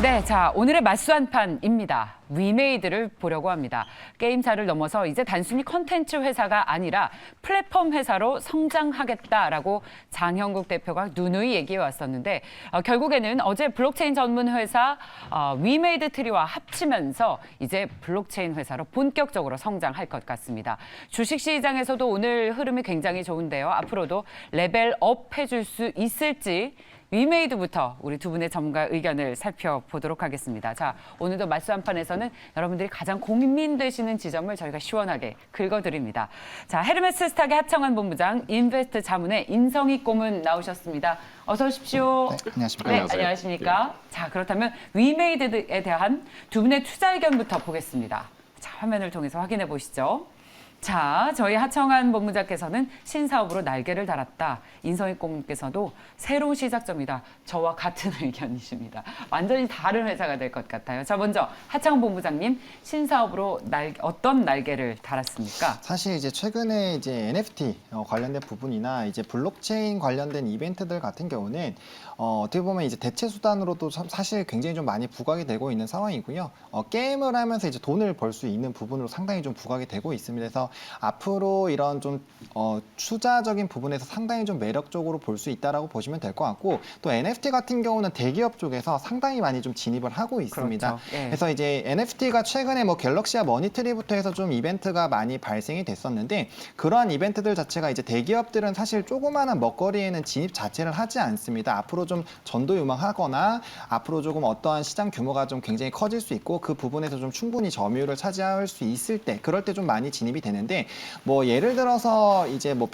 네, 자, 오늘의 맛수 한판입니다. 위메이드를 보려고 합니다. 게임사를 넘어서 이제 단순히 컨텐츠 회사가 아니라 플랫폼 회사로 성장하겠다라고 장형국 대표가 누누이 얘기해 왔었는데 결국에는 어제 블록체인 전문 회사 위메이드 트리와 합치면서 이제 블록체인 회사로 본격적으로 성장할 것 같습니다. 주식시장에서도 오늘 흐름이 굉장히 좋은데요. 앞으로도 레벨업 해줄 수 있을지 위메이드부터 우리 두 분의 전문가 의견을 살펴보도록 하겠습니다. 자, 오늘도 말수 한판에서는 여러분들이 가장 고민되시는 지점을 저희가 시원하게 긁어드립니다. 자, 헤르메스 스탁의 하청환 본부장, 인베스트 자문의 인성희 고문 나오셨습니다. 어서 오십시오. 네, 안녕하십니까. 네, 안녕하십니까. 자, 그렇다면 위메이드에 대한 두 분의 투자 의견부터 보겠습니다. 자, 화면을 통해서 확인해 보시죠. 자, 저희 하청환 본부장께서는 신사업으로 날개를 달았다. 인성희 고문께서도 새로운 시작점이다. 저와 같은 의견이십니다. 완전히 다른 회사가 될 것 같아요. 자, 먼저 하청환 본부장님, 신사업으로 어떤 날개를 달았습니까? 사실 이제 최근에 이제 NFT 관련된 부분이나 이제 블록체인 관련된 이벤트들 같은 경우는 어떻게 보면 이제 대체 수단으로도 사실 굉장히 좀 많이 부각이 되고 있는 상황이고요. 게임을 하면서 이제 돈을 벌 수 있는 부분으로 상당히 좀 부각이 되고 있습니다. 그래서 앞으로 이런 좀 투자적인 부분에서 상당히 좀 매력적으로 볼 수 있다라고 보시면 될 것 같고, 또 NFT 같은 경우는 대기업 쪽에서 상당히 많이 좀 진입을 하고 있습니다. 그렇죠. 예. 그래서 이제 NFT가 최근에 뭐 갤럭시와 머니트리부터 해서 좀 이벤트가 많이 발생이 됐었는데, 그러한 이벤트들 자체가 이제 대기업들은 사실 조그마한 먹거리에는 진입 자체를 하지 않습니다. 앞으로 좀 전도유망하거나 앞으로 조금 어떠한 시장 규모가 좀 굉장히 커질 수 있고 그 부분에서 좀 충분히 점유율을 차지할 수 있을 때, 그럴 때 좀 많이 진입이 되는데, 뭐 예를 들어서 이제 뭐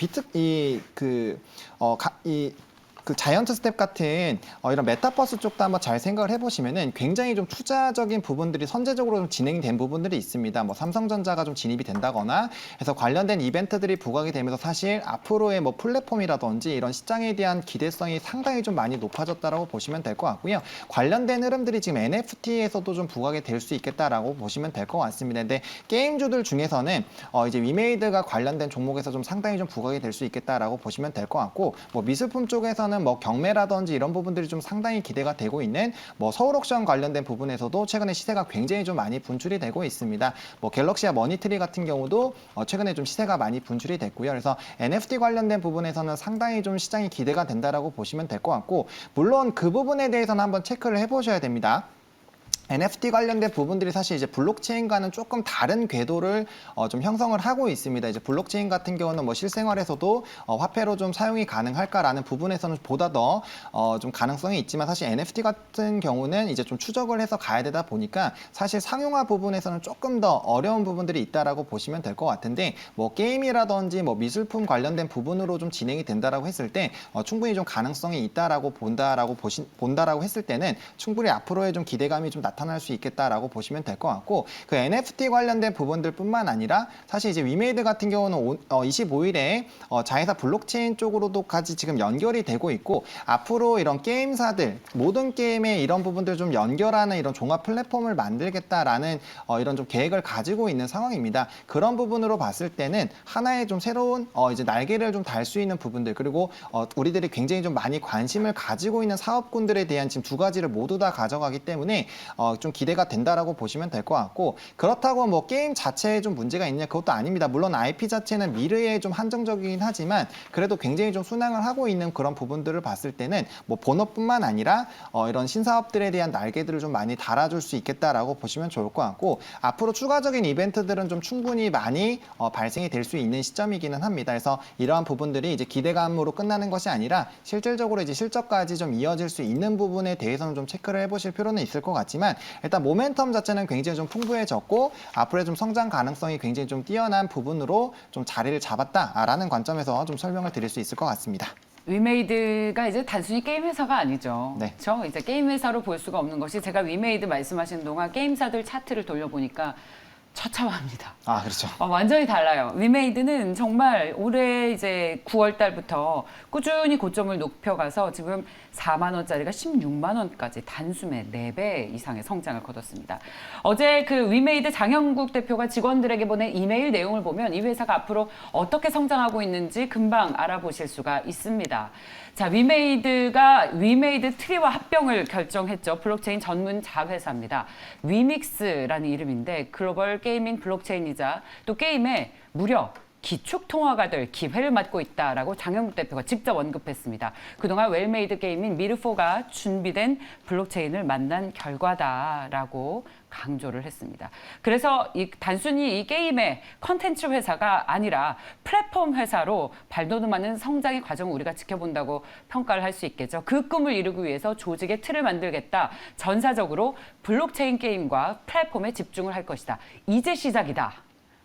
그 자이언트 스텝 같은 이런 메타버스 쪽도 한번 잘 생각을 해보시면은 굉장히 좀 투자적인 부분들이 선제적으로 좀 진행된 부분들이 있습니다. 뭐 삼성전자가 좀 진입이 된다거나 해서 관련된 이벤트들이 부각이 되면서 사실 앞으로의 뭐 플랫폼이라든지 이런 시장에 대한 기대성이 상당히 좀 많이 높아졌다라고 보시면 될 것 같고요. 관련된 흐름들이 지금 NFT에서도 좀 부각이 될 수 있겠다라고 보시면 될 것 같습니다. 근데 게임주들 중에서는 이제 위메이드가 관련된 종목에서 좀 상당히 좀 부각이 될 수 있겠다라고 보시면 될 것 같고, 뭐 미술품 쪽에서는 뭐 경매라든지 이런 부분들이 좀 상당히 기대가 되고 있는 뭐 서울 옥션 관련된 부분에서도 최근에 시세가 굉장히 좀 많이 분출이 되고 있습니다. 뭐 갤럭시와 머니트리 같은 경우도 최근에 좀 시세가 많이 분출이 됐고요. 그래서 NFT 관련된 부분에서는 상당히 좀 시장이 기대가 된다라고 보시면 될 것 같고, 물론 그 부분에 대해서는 한번 체크를 해보셔야 됩니다. NFT 관련된 부분들이 사실 이제 블록체인과는 조금 다른 궤도를 좀 형성을 하고 있습니다. 이제 블록체인 같은 경우는 뭐 실생활에서도 화폐로 좀 사용이 가능할까라는 부분에서는 보다 더 좀 가능성이 있지만, 사실 NFT 같은 경우는 이제 좀 추적을 해서 가야 되다 보니까 사실 상용화 부분에서는 조금 더 어려운 부분들이 있다라고 보시면 될 것 같은데, 뭐 게임이라든지 뭐 미술품 관련된 부분으로 좀 진행이 된다라고 했을 때 충분히 좀 가능성이 있다라고 본다라고 했을 때는 충분히 앞으로의 좀 기대감이 좀 나타날 수 있겠다라고 보시면 될 것 같고, 그 NFT 관련된 부분들뿐만 아니라 사실 이제 위메이드 같은 경우는 25일에 자회사 블록체인 쪽으로도까지 지금 연결이 되고 있고, 앞으로 이런 게임사들 모든 게임에 이런 부분들을 좀 연결하는 이런 종합 플랫폼을 만들겠다라는 이런 좀 계획을 가지고 있는 상황입니다. 그런 부분으로 봤을 때는 하나의 좀 새로운 이제 날개를 좀 달 수 있는 부분들, 그리고 우리들이 굉장히 좀 많이 관심을 가지고 있는 사업군들에 대한 지금 두 가지를 모두 다 가져가기 때문에 좀 기대가 된다라고 보시면 될 것 같고, 그렇다고 뭐 게임 자체에 좀 문제가 있냐, 그것도 아닙니다. 물론 IP 자체는 미래에 좀 한정적이긴 하지만 그래도 굉장히 좀 순항을 하고 있는 그런 부분들을 봤을 때는 뭐 본업뿐만 아니라 이런 신사업들에 대한 날개들을 좀 많이 달아줄 수 있겠다라고 보시면 좋을 것 같고, 앞으로 추가적인 이벤트들은 좀 충분히 많이 발생이 될 수 있는 시점이기는 합니다. 그래서 이러한 부분들이 이제 기대감으로 끝나는 것이 아니라 실질적으로 이제 실적까지 좀 이어질 수 있는 부분에 대해서는 좀 체크를 해보실 필요는 있을 것 같지만, 일단 모멘텀 자체는 굉장히 좀 풍부해졌고 앞으로의 좀 성장 가능성이 굉장히 좀 뛰어난 부분으로 좀 자리를 잡았다라는 관점에서 좀 설명을 드릴 수 있을 것 같습니다. 위메이드가 이제 단순히 게임 회사가 아니죠. 네. 그렇죠? 이제 게임 회사로 볼 수가 없는 것이, 제가 위메이드 말씀하시는 동안 게임사들 차트를 돌려보니까 처참합니다. 아, 그렇죠. 완전히 달라요. 위메이드는 정말 올해 이제 9월 달부터 꾸준히 고점을 높여가서 지금 4만 원짜리가 16만 원까지 단숨에 4배 이상의 성장을 거뒀습니다. 어제 그 위메이드 장영국 대표가 직원들에게 보낸 이메일 내용을 보면 이 회사가 앞으로 어떻게 성장하고 있는지 금방 알아보실 수가 있습니다. 자, 위메이드 트리와 합병을 결정했죠. 블록체인 전문 자회사입니다. 위믹스라는 이름인데 글로벌 게이밍 블록체인이자 또 게임에 무려 기축통화가 될 기회를 맞고 있다라고 장영국 대표가 직접 언급했습니다. 그동안 웰메이드 게임인 미르포가 준비된 블록체인을 만난 결과다라고 강조를 했습니다. 그래서 단순히 이 게임의 컨텐츠 회사가 아니라 플랫폼 회사로 발돋움하는 성장의 과정을 우리가 지켜본다고 평가를 할 수 있겠죠. 그 꿈을 이루기 위해서 조직의 틀을 만들겠다. 전사적으로 블록체인 게임과 플랫폼에 집중을 할 것이다. 이제 시작이다.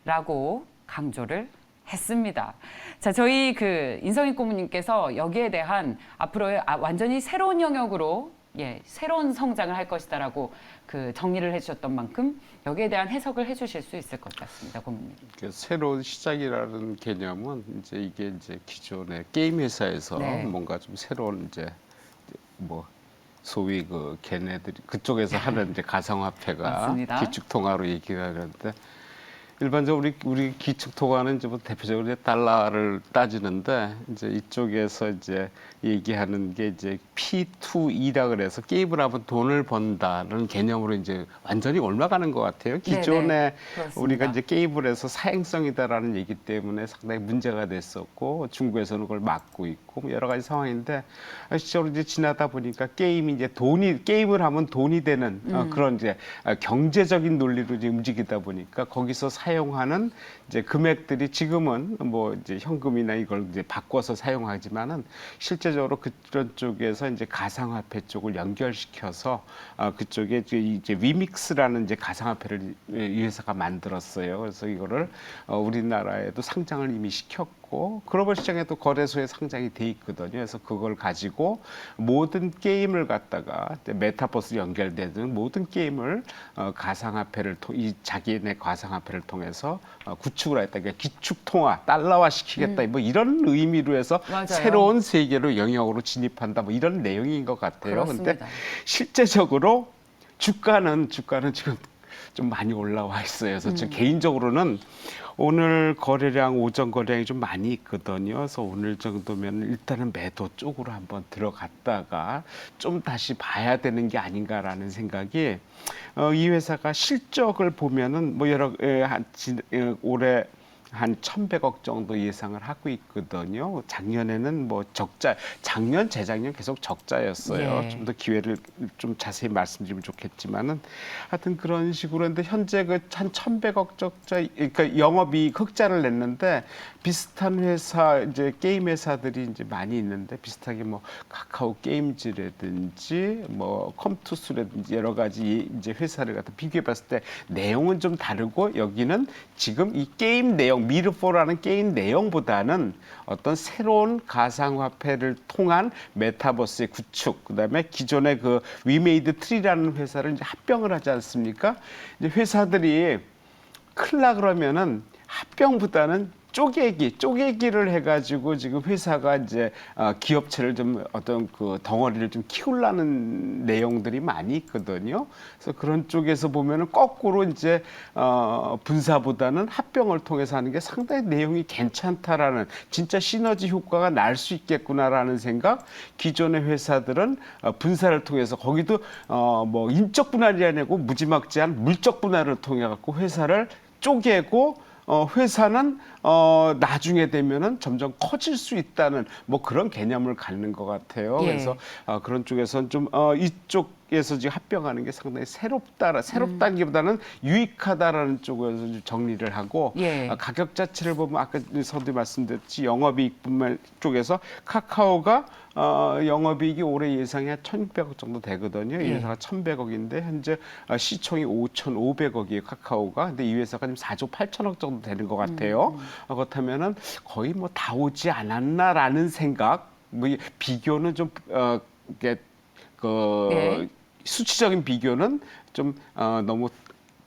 라고 강조를 했습니다. 자, 저희 그 인성희 고문님께서 여기에 대한 앞으로의 완전히 새로운 영역으로 새로운 성장을 할 것이다라고 그 정리를 해주셨던 만큼 여기에 대한 해석을 해주실 수 있을 것 같습니다, 고문님. 새로운 시작이라는 개념은 이게 기존의 게임 회사에서 네. 뭔가 좀 새로운 뭐 소위 그 걔네들이 그쪽에서 하는 가상화폐가 맞습니다. 기축통화로 얘기를 하는데. 일반적으로 우리 기축통화는 뭐 대표적으로 달러를 따지는데 이쪽에서 얘기하는 게 P2E라 그래서 게임을 하면 돈을 번다는 개념으로 완전히 옮아가는 것 같아요. 기존에 우리가 게임을 해서 사행성이다라는 얘기 때문에 상당히 문제가 됐었고 중국에서는 그걸 막고 있고 여러 가지 상황인데 실제로 지나다 보니까 게임을 하면 돈이 되는 그런 경제적인 논리로 움직이다 보니까 거기서 사용하는 금액들이 지금은 뭐 현금이나 이걸 바꿔서 사용하지만은 실제적으로 그런 쪽에서 가상화폐 쪽을 연결시켜서 그쪽에 위믹스라는 가상화폐를 이 회사가 만들었어요. 그래서 이거를 우리나라에도 상장을 이미 시켰고 글로벌 시장에도 거래소에 상장이 돼 있거든요. 그래서 그걸 가지고 모든 게임을 갖다가 메타버스 연결되는 모든 게임을 가상화폐를 자기네 가상화폐를 통해서 구축을 했다. 그러니까 기축통화, 달러화 시키겠다. 뭐 이런 의미로 해서 맞아요. 새로운 세계로 영역으로 진입한다. 뭐 이런 내용인 것 같아요. 그런데 실제적으로 주가는 지금 좀 많이 올라와 있어요. 그래서 저 개인적으로는 오늘 거래량, 오전 거래량이 좀 많이 있거든요. 그래서 오늘 정도면 일단은 매도 쪽으로 한번 들어갔다가 좀 다시 봐야 되는 게 아닌가라는 생각이 이 회사가 실적을 보면은 뭐 올해 한 1,100억 정도 예상을 하고 있거든요. 작년에는 뭐 작년, 재작년 계속 적자였어요. 예. 좀 더 기회를 좀 자세히 말씀드리면 좋겠지만은 하여튼 그런 식으로 했는데 현재 그 한 1,100억 적자, 그러니까 영업이익 흑자를 냈는데 비슷한 회사 게임 회사들이 많이 있는데 비슷하게 뭐 카카오 게임즈라든지 뭐 컴투스라든지 여러 가지 회사를 갖다 비교해 봤을 때 내용은 좀 다르고 여기는 지금 이 게임 내용 미르포라는 게임 내용보다는 어떤 새로운 가상화폐를 통한 메타버스의 구축, 그다음에 기존의 그 위메이드 트리라는 회사를 합병을 하지 않습니까? 회사들이 클라 그러면은 합병보다는 쪼개기를 해가지고 지금 회사가 기업체를 좀 어떤 그 덩어리를 좀 키우려는 내용들이 많이 있거든요. 그래서 그런 쪽에서 보면은 거꾸로 분사보다는 합병을 통해서 하는 게 상당히 내용이 괜찮다라는 진짜 시너지 효과가 날 수 있겠구나라는 생각. 기존의 회사들은 분사를 통해서 거기도 뭐 인적 분할이 아니고 무지막지한 물적 분할을 통해 갖고 회사를 쪼개고 회사는 나중에 되면은 점점 커질 수 있다는 뭐 그런 개념을 갖는 것 같아요. 예. 그래서 그런 쪽에서는 좀 이쪽에서 지금 합병하는 게 상당히 새롭다기보다는 유익하다라는 쪽에서 정리를 하고 예. 가격 자체를 보면 아까 서두에 말씀드렸지 영업이익뿐만 쪽에서 카카오가 영업이익이 올해 예상이 한 1,600억 정도 되거든요. 이 예. 회사가 1,100억인데 현재 시총이 5,500억이에요. 카카오가. 근데 이 회사가 지금 4조 8천억 정도 되는 것 같아요. 그렇다면은 거의 뭐 다 오지 않았나라는 생각. 뭐 비교는 좀 이게 예. 수치적인 비교는 좀 너무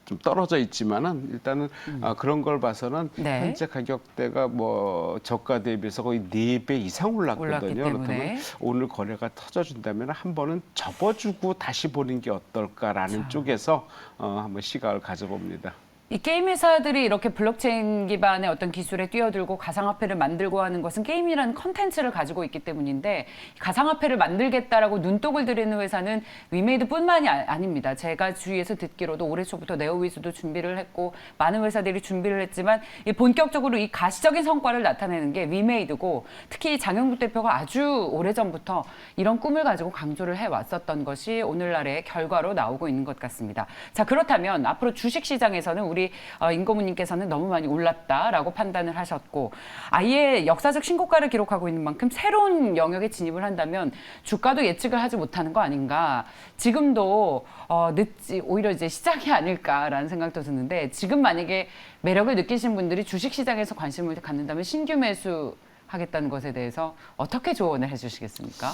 좀 떨어져 있지만은 일단은 그런 걸 봐서는 네. 현재 가격대가 뭐 저가 대비해서 거의 4배 이상 올랐기 올랐거든요. 때문에. 그렇다면 오늘 거래가 터져준다면 한 번은 접어주고 다시 보는 게 어떨까라는 쪽에서 한번 시각을 가져봅니다. 이 게임 회사들이 이렇게 블록체인 기반의 어떤 기술에 뛰어들고 가상화폐를 만들고 하는 것은 게임이라는 컨텐츠를 가지고 있기 때문인데, 가상화폐를 만들겠다라고 눈독을 들이는 회사는 위메이드뿐만이 아닙니다. 제가 주위에서 듣기로도 올해 초부터 네오위즈도 준비를 했고 많은 회사들이 준비를 했지만 이 본격적으로 이 가시적인 성과를 나타내는 게 위메이드고, 특히 장영국 대표가 아주 오래전부터 이런 꿈을 가지고 강조를 해왔었던 것이 오늘날의 결과로 나오고 있는 것 같습니다. 자, 그렇다면 앞으로 주식시장에서는 우리 임고문님께서는 너무 많이 올랐다라고 판단을 하셨고, 아예 역사적 신고가를 기록하고 있는 만큼 새로운 영역에 진입을 한다면 주가도 예측을 하지 못하는 거 아닌가. 지금도 늦지, 오히려 이제 시작이 아닐까라는 생각도 드는데, 지금 만약에 매력을 느끼신 분들이 주식시장에서 관심을 갖는다면 신규 매수하겠다는 것에 대해서 어떻게 조언을 해주시겠습니까?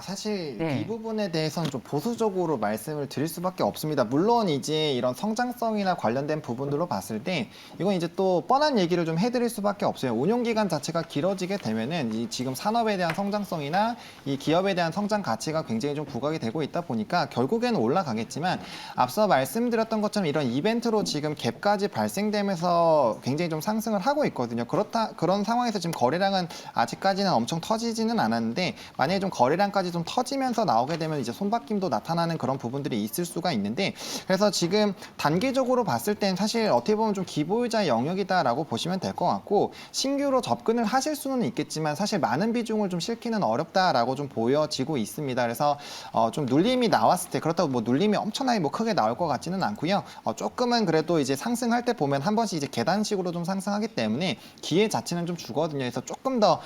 사실 네. 이 부분에 대해서는 좀 보수적으로 말씀을 드릴 수밖에 없습니다. 물론 이제 이런 성장성이나 관련된 부분들로 봤을 때 이건 이제 또 뻔한 얘기를 좀 해드릴 수밖에 없어요. 운용기간 자체가 길어지게 되면은 이 지금 산업에 대한 성장성이나 이 기업에 대한 성장 가치가 굉장히 좀 부각이 되고 있다 보니까 결국에는 올라가겠지만, 앞서 말씀드렸던 것처럼 이런 이벤트로 지금 갭까지 발생되면서 굉장히 좀 상승을 하고 있거든요. 그런 상황에서 지금 거래량은 아직까지는 엄청 터지지는 않았는데, 만약에 좀 거래량까지 좀 터지면서 나오게 되면 이제 손바뀜도 나타나는 그런 부분들이 있을 수가 있는데, 그래서 지금 단기적으로 봤을 땐 사실 어떻게 보면 좀 기보유자의 영역이다라고 보시면 될 것 같고, 신규로 접근을 하실 수는 있겠지만 사실 많은 비중을 좀 실기는 어렵다라고 좀 보여지고 있습니다. 그래서 좀 눌림이 나왔을 때, 그렇다고 뭐 눌림이 엄청나게 뭐 크게 나올 것 같지는 않고요. 조금은 그래도 이제 상승할 때 보면 한 번씩 이제 계단식으로 좀 상승하기 때문에 기회 자체는 좀 주거든요. 그래서 조금 더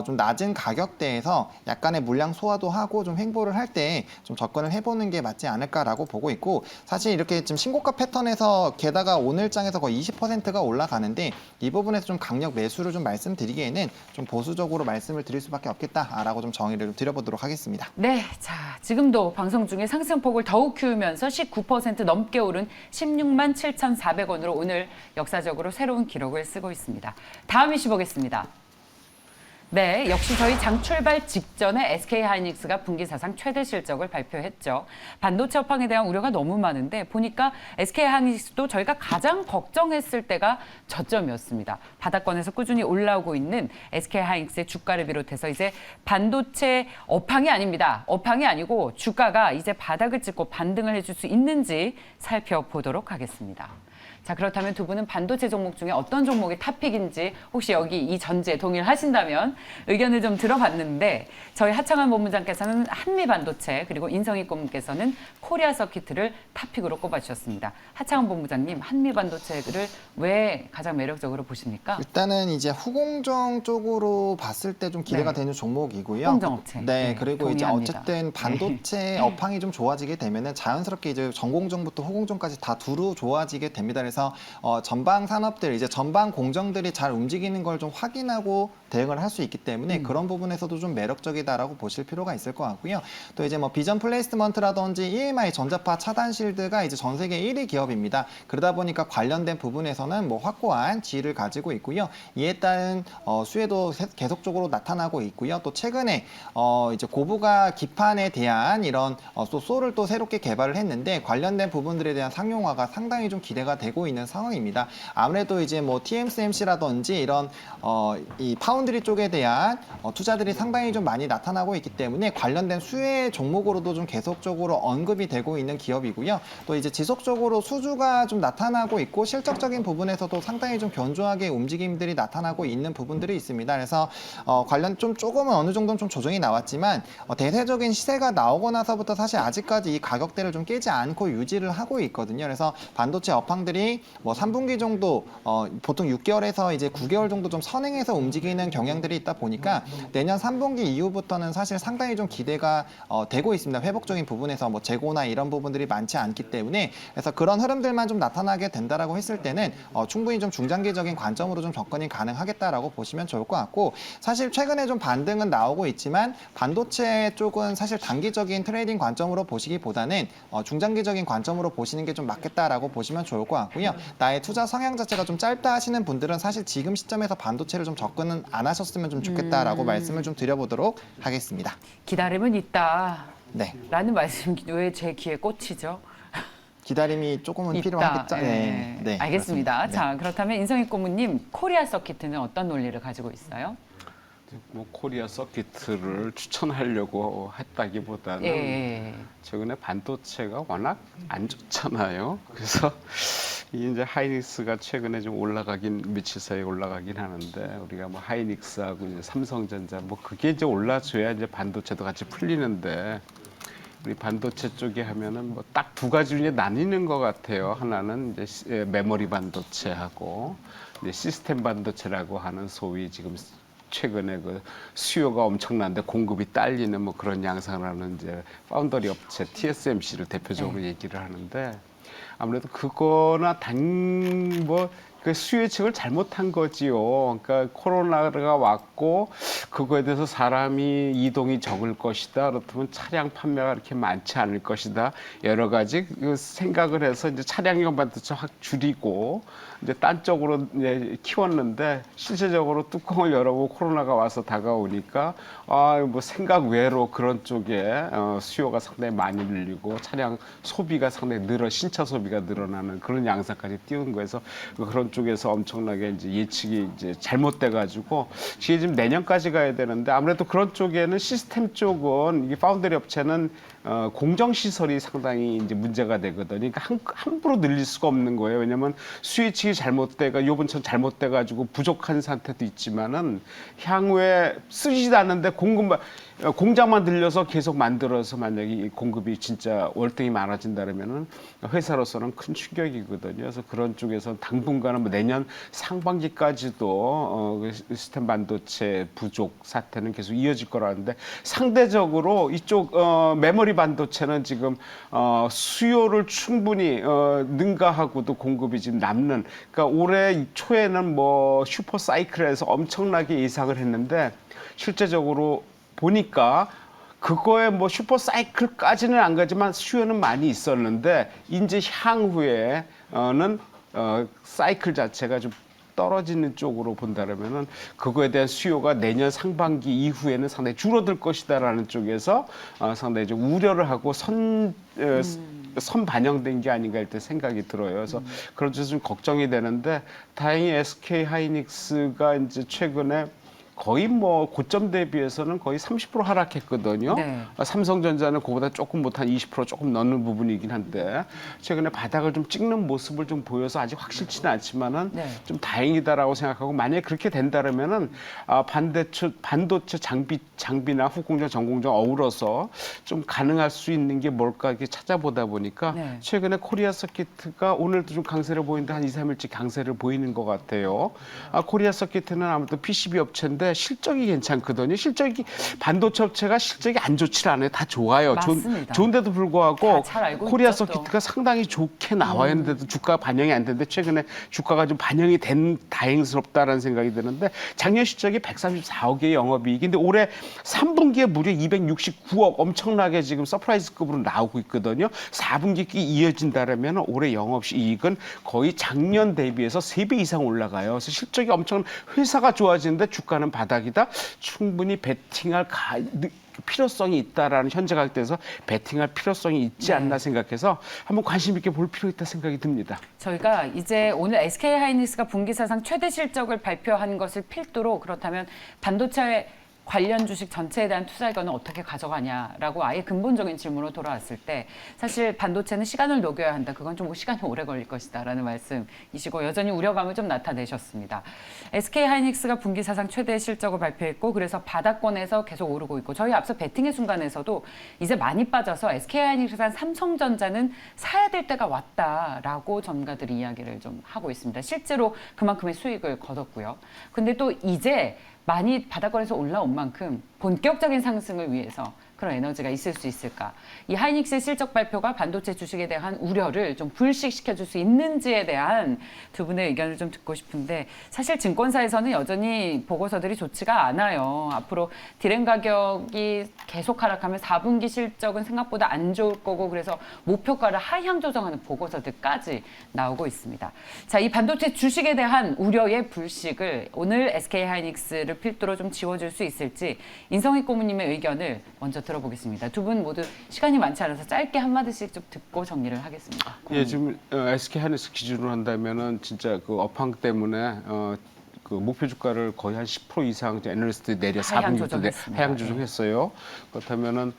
좀 낮은 가격대에서 약간의 물량 소화도 하고 좀 횡보를 할 때 좀 접근을 해보는 게 맞지 않을까라고 보고 있고, 사실 이렇게 지금 신고가 패턴에서 게다가 오늘장에서 거의 20%가 올라가는데, 이 부분에서 좀 강력 매수를 좀 말씀드리기에는 좀 보수적으로 말씀을 드릴 수밖에 없겠다라고 좀 정의를 좀 드려보도록 하겠습니다. 네, 자, 지금도 방송 중에 상승폭을 더욱 키우면서 19% 넘게 오른 16만 7,400원으로 오늘 역사적으로 새로운 기록을 쓰고 있습니다. 다음 이슈 보겠습니다. 네, 역시 저희 장 출발 직전에 SK하이닉스가 분기 사상 최대 실적을 발표했죠. 반도체 업황에 대한 우려가 너무 많은데 보니까 SK하이닉스도 저희가 가장 걱정했을 때가 저점이었습니다. 바닥권에서 꾸준히 올라오고 있는 SK하이닉스의 주가를 비롯해서 이제 반도체 업황이 아닙니다. 업황이 아니고 주가가 이제 바닥을 찍고 반등을 해줄 수 있는지 살펴보도록 하겠습니다. 자, 그렇다면 두 분은 반도체 종목 중에 어떤 종목이 탑픽인지 혹시 여기 이 전제에 동일하신다면 의견을 좀 들어봤는데, 저희 하창한 본부장께서는 한미반도체, 그리고 인성희 고문께서는 코리아 서키트를 탑픽으로 꼽아주셨습니다. 하창한 본부장님, 한미반도체를 왜 가장 매력적으로 보십니까? 일단은 이제 후공정 쪽으로 봤을 때 좀 기대가 네. 되는 종목이고요. 후공정업체. 네, 네, 그리고 이제 동의합니다. 어쨌든 반도체 업황이 좀 좋아지게 되면은 자연스럽게 이제 전공정부터 후공정까지 다 두루 좋아지게 됩니다. 그래서 전방 산업들, 이제 전방 공정들이 잘 움직이는 걸 좀 확인하고 대응을 할 수 있기 때문에 그런 부분에서도 좀 매력적이다라고 보실 필요가 있을 것 같고요. 또 이제 뭐 비전 플레이스먼트라든지 EMI 전자파 차단 실드가 이제 전 세계 1위 기업입니다. 그러다 보니까 관련된 부분에서는 뭐 확고한 지위를 가지고 있고요. 이에 따른 수혜도 계속적으로 나타나고 있고요. 또 최근에 이제 고부가 기판에 대한 이런 소를 또 새롭게 개발을 했는데, 관련된 부분들에 대한 상용화가 상당히 좀 기대가 되고 있는 상황입니다. 아무래도 이제 뭐 TSMC라든지 이런 이 파운드리 쪽에 대한 투자들이 상당히 좀 많이 나타나고 있기 때문에 관련된 수혜 종목으로도 좀 계속적으로 언급이 되고 있는 기업이고요. 또 이제 지속적으로 수주가 좀 나타나고 있고 실적적인 부분에서도 상당히 좀 견조하게 움직임들이 나타나고 있는 부분들이 있습니다. 그래서 관련 조금은 어느 정도는 좀 조정이 나왔지만 대세적인 시세가 나오고 나서부터 사실 아직까지 이 가격대를 좀 깨지 않고 유지를 하고 있거든요. 그래서 반도체 업황들이 뭐 3분기 정도 보통 6개월에서 이제 9개월 정도 좀 선행해서 움직이는 경향들이 있다 보니까 내년 3분기 이후부터는 사실 상당히 좀 기대가 되고 있습니다. 회복적인 부분에서 뭐 재고나 이런 부분들이 많지 않기 때문에 그래서 그런 흐름들만 좀 나타나게 된다라고 했을 때는 충분히 좀 중장기적인 관점으로 좀 접근이 가능하겠다라고 보시면 좋을 것 같고 사실 최근에 좀 반등은 나오고 있지만 반도체 쪽은 사실 단기적인 트레이딩 관점으로 보시기보다는 중장기적인 관점으로 보시는 게 좀 맞겠다라고 보시면 좋을 것 같고요. 나의 투자 성향 자체가 좀 짧다 하시는 분들은 사실 지금 시점에서 반도체를 좀 접근은 안 하셨으면 좀 좋겠다라고 말씀을 좀 드려보도록 하겠습니다. 기다림은 있다. 네. 라는 말씀 왜 제 귀에 꽂히죠? 기다림이 조금은 필요하겠죠. 네. 네, 알겠습니다. 그렇습니다. 자, 그렇다면 인성희 고문님, 코리아 서킷은 어떤 논리를 가지고 있어요? 뭐 코리아 서킷을 추천하려고 했다기보다는 예. 최근에 반도체가 워낙 안 좋잖아요. 그래서 이제 하이닉스가 최근에 좀 올라가긴 며칠 사이에 올라가긴 하는데 우리가 뭐 하이닉스하고 이제 삼성전자 뭐 그게 이제 올라줘야 이제 반도체도 같이 풀리는데 우리 반도체 쪽에 하면은 뭐 딱 두 가지로 이제 나뉘는 것 같아요. 하나는 이제 메모리 반도체하고 이제 시스템 반도체라고 하는 소위 지금 최근에 그 수요가 엄청난데 공급이 딸리는 뭐 그런 양상을 하는 이제 파운더리 업체 TSMC를 대표적으로 얘기를 하는데 아무래도 그거나 그 수요 예측을 잘못한 거지요. 그러니까 코로나가 왔고 그거에 대해서 사람이 이동이 적을 것이다. 그렇다면 차량 판매가 그렇게 많지 않을 것이다. 여러 가지 그 생각을 해서 이제 차량용 반도체 확 줄이고 이제 딴 쪽으로 이제 키웠는데 실제적으로 뚜껑을 열어보고 코로나가 와서 다가오니까 뭐 생각 외로 그런 쪽에 수요가 상당히 많이 늘리고 차량 소비가 상당히 신차 소비가 늘어나는 그런 양상까지 띄운 거에서 그런 쪽에서 엄청나게 이제 예측이 이제 잘못돼 가지고 이게 지금 내년까지 가야 되는데 아무래도 그런 쪽에는 시스템 쪽은 이게 파운드리 업체는 공정 시설이 상당히 이제 문제가 되거든요. 그러니까 함부로 늘릴 수가 없는 거예요. 왜냐하면 수요 예측이 잘못돼가 요번처럼 잘못돼 가지고 부족한 상태도 있지만은 향후에 쓰지도 않는데 공장만 들려서 계속 만들어서 만약에 이 공급이 진짜 월등히 많아진다면은 회사로서는 큰 충격이거든요. 그래서 그런 쪽에서 당분간은 뭐 내년 상반기까지도 시스템 반도체 부족 사태는 계속 이어질 거라는데 상대적으로 이쪽 메모리 반도체는 지금 수요를 충분히 능가하고도 공급이 지금 남는 그러니까 올해 초에는 뭐 슈퍼 사이클에서 엄청나게 예상을 했는데 실제적으로 보니까 그거에 뭐 슈퍼 사이클까지는 안 가지만 수요는 많이 있었는데 이제 향후에는 사이클 자체가 좀 떨어지는 쪽으로 본다면은 그거에 대한 수요가 내년 상반기 이후에는 상당히 줄어들 것이다라는 쪽에서 상당히 좀 우려를 하고 선 반영된 게 아닌가 이렇게 생각이 들어요. 그래서 그런 쪽에서 좀 걱정이 되는데 다행히 SK 하이닉스가 이제 최근에 거의 뭐 고점 대비해서는 거의 30% 하락했거든요. 네. 삼성전자는 그보다 조금 못한 20% 조금 넘는 부분이긴 한데 최근에 바닥을 좀 찍는 모습을 좀 보여서 아직 확실치는 않지만은 네. 좀 다행이다라고 생각하고 만약에 그렇게 된다면은 반도체 장비나 후공정 전공정 어우러서 좀 가능할 수 있는 게 뭘까 이렇게 찾아보다 보니까 네. 최근에 코리아 서킷가 오늘도 좀 강세를 보이는데 한 2, 3일째 강세를 보이는 것 같아요. 코리아 서킷은 아무래도 PCB 업체인데 실적이 괜찮거든요. 반도체 업체가 실적이 안 좋지 않아요. 다 좋아요. 맞습니다. 좋은데도 불구하고 다잘 알고 코리아 있죠, 또. 서킷가 상당히 좋게 나와 있는데도 주가 반영이 안 되는데 최근에 주가가 좀 반영이 된 다행스럽다라는 생각이 드는데 작년 실적이 134억의 영업이익인데 올해 3분기에 무려 269억 엄청나게 지금 서프라이즈급으로 나오고 있거든요. 4분기께 이어진다면 올해 영업이익은 거의 작년 대비해서 3배 이상 올라가요. 그래서 실적이 엄청 회사가 좋아지는데 주가는 바닥이다. 충분히 베팅할 필요성이 있다라는 현재 가격대에서 베팅할 필요성이 있지 않나 생각해서 한번 관심 있게 볼 필요 있다 생각이 듭니다. 저희가 이제 오늘 SK 하이닉스가 분기 사상 최대 실적을 발표한 것을 필두로 그렇다면 반도체 관련 주식 전체에 대한 투자 의견은 어떻게 가져가냐라고 아예 근본적인 질문으로 돌아왔을 때 사실 반도체는 시간을 녹여야 한다. 그건 좀 시간이 오래 걸릴 것이다라는 말씀이시고 여전히 우려감을 좀 나타내셨습니다. SK 하이닉스가 분기 사상 최대 실적을 발표했고 그래서 바닥권에서 계속 오르고 있고 저희 앞서 베팅의 순간에서도 이제 많이 빠져서 SK 하이닉스랑 삼성전자는 사야 될 때가 왔다라고 전문가들이 이야기를 좀 하고 있습니다. 실제로 그만큼의 수익을 거뒀고요. 근데 또 이제 많이 바닥권에서 올라온 만큼 본격적인 상승을 위해서 그런 에너지가 있을 수 있을까? 이 하이닉스의 실적 발표가 반도체 주식에 대한 우려를 좀 불식시켜줄 수 있는지에 대한 두 분의 의견을 좀 듣고 싶은데 사실 증권사에서는 여전히 보고서들이 좋지가 않아요. 앞으로 디램 가격이 계속 하락하면 4분기 실적은 생각보다 안 좋을 거고 그래서 목표가를 하향 조정하는 보고서들까지 나오고 있습니다. 자, 이 반도체 주식에 대한 우려의 불식을 오늘 SK 하이닉스를 필두로 좀 지워줄 수 있을지 인성희 고문님의 의견을 먼저 들어보겠습니다. 두 분 모두 시간이 많지 않아서 짧게 한마디씩 좀 듣고 정리를 하겠습니다. 예, 지금 SK 하이닉스 기준으로 한다면은 진짜 그 업황 때문에 그 목표 주가를 거의 한 10% 이상 애널리스트 내려 하향 4분기부터 조정했습니다. 하향 조정했어요. 그렇다면은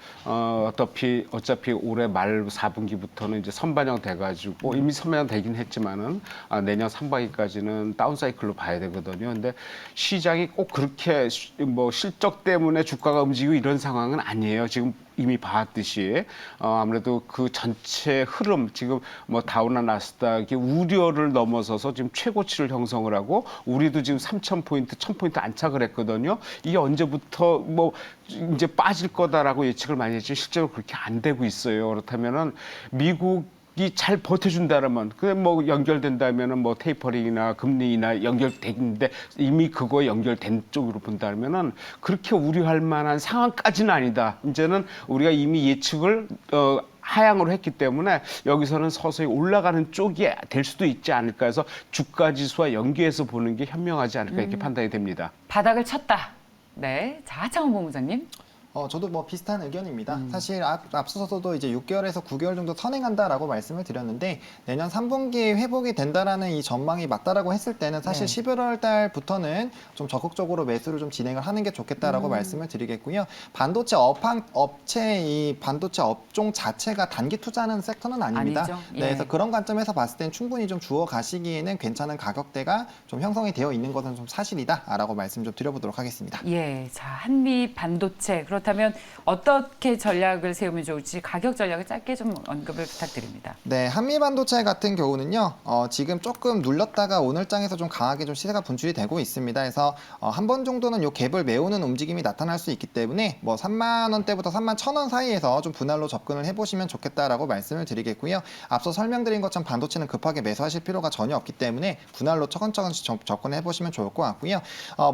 어차피 올해 말 4분기부터는 이제 선반영 돼가지고 이미 선반영 되긴 했지만은 내년 3분기까지는 다운 사이클로 봐야 되거든요. 근데 시장이 꼭 그렇게 뭐 실적 때문에 주가가 움직이고 이런 상황은 아니에요. 지금 이미 봤듯이 아무래도 그 전체 흐름 지금 뭐 다우나 나스닥이 우려를 넘어서서 지금 최고치를 형성을 하고 우리도 지금 3,000포인트, 1,000포인트 안착을 했거든요. 이게 언제부터 뭐 이제 빠질 거다라고 예측을 많이 했지만 실제로 그렇게 안 되고 있어요. 그렇다면은 미국이 잘 버텨준다라면 그게 뭐 연결된다면은 뭐 테이퍼링이나 금리 인하 연결되는데 이미 그거에 연결된 쪽으로 본다면은 그렇게 우려할 만한 상황까지는 아니다. 이제는 우리가 이미 예측을 하향으로 했기 때문에 여기서는 서서히 올라가는 쪽이 될 수도 있지 않을까 해서 주가 지수와 연계해서 보는 게 현명하지 않을까 이렇게 판단이 됩니다. 바닥을 쳤다. 네, 자 하창원 본부장님. 저도 뭐 비슷한 의견입니다. 사실 앞서서도 이제 6개월에서 9개월 정도 선행한다라고 말씀을 드렸는데 내년 3분기에 회복이 된다라는 이 전망이 맞다라고 했을 때는 사실 네. 11월 달부터는 좀 적극적으로 매수를 좀 진행을 하는 게 좋겠다라고 말씀을 드리겠고요. 반도체 업체 이 반도체 업종 자체가 단기 투자하는 섹터는 아닙니다. 아니죠. 예. 네, 그래서 그런 관점에서 봤을 땐 충분히 좀 주워 가시기에는 괜찮은 가격대가 좀 형성이 되어 있는 것은 좀 사실이다라고 말씀 좀 드려보도록 하겠습니다. 예, 자 한미 반도체 그렇다면 어떻게 전략을 세우면 좋을지 가격 전략을 짧게 좀 언급을 부탁드립니다. 네, 한미 반도체 같은 경우는요, 지금 조금 눌렸다가 오늘 장에서 좀 강하게 좀 시세가 분출이 되고 있습니다. 그래서 한 번 정도는 요 갭을 메우는 움직임이 나타날 수 있기 때문에 뭐 3만 원대부터 3만 1,000원 사이에서 좀 분할로 접근을 해보시면 좋겠다라고 말씀을 드리겠고요. 앞서 설명드린 것처럼 반도체는 급하게 매수하실 필요가 전혀 없기 때문에 분할로 차근차근씩 접근해 보시면 좋을 것 같고요.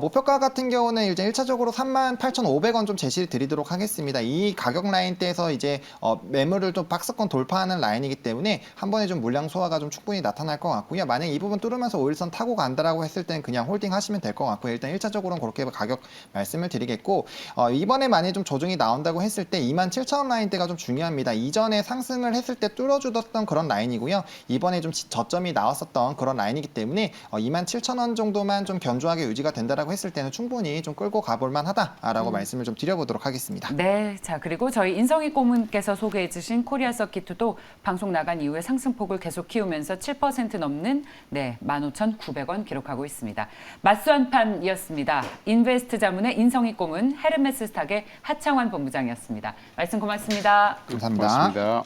목표가 같은 경우는 이제 1차적으로 38,500원 좀 제시를 드리도록 하겠습니다. 이 가격 라인대에서 이제 매물을 좀 박스권 돌파하는 라인이기 때문에 한 번에 좀 물량 소화가 좀 충분히 나타날 것 같고요. 만약 이 부분 뚫으면서 5일선 타고 간다라고 했을 때는 그냥 홀딩 하시면 될 것 같고요. 일단 1차적으로는 그렇게 가격 말씀을 드리겠고 이번에 만약 좀 조정이 나온다고 했을 때 27,000원 라인대가 좀 중요합니다. 이전에 상승을 했을 때 뚫어주던 그런 라인이고요. 이번에 좀 저점이 나왔었던 그런 라인이기 때문에 27,000원 정도만 좀 견조하게 유지가 된다라고 했을 때는 충분히 좀 끌고 가볼 만하다라고 말씀을 좀 드려보도록 하겠습니다. 네, 자 그리고 저희 인성희 고문께서 소개해주신 코리아 서킷2도 방송 나간 이후에 상승폭을 계속 키우면서 7% 넘는 15,900원 기록하고 있습니다. 맞수한판이었습니다. 인베스트 자문의 인성희 고문, 헤르메스 스탁의 하창환 본부장이었습니다. 말씀 고맙습니다. 감사합니다. 고맙습니다.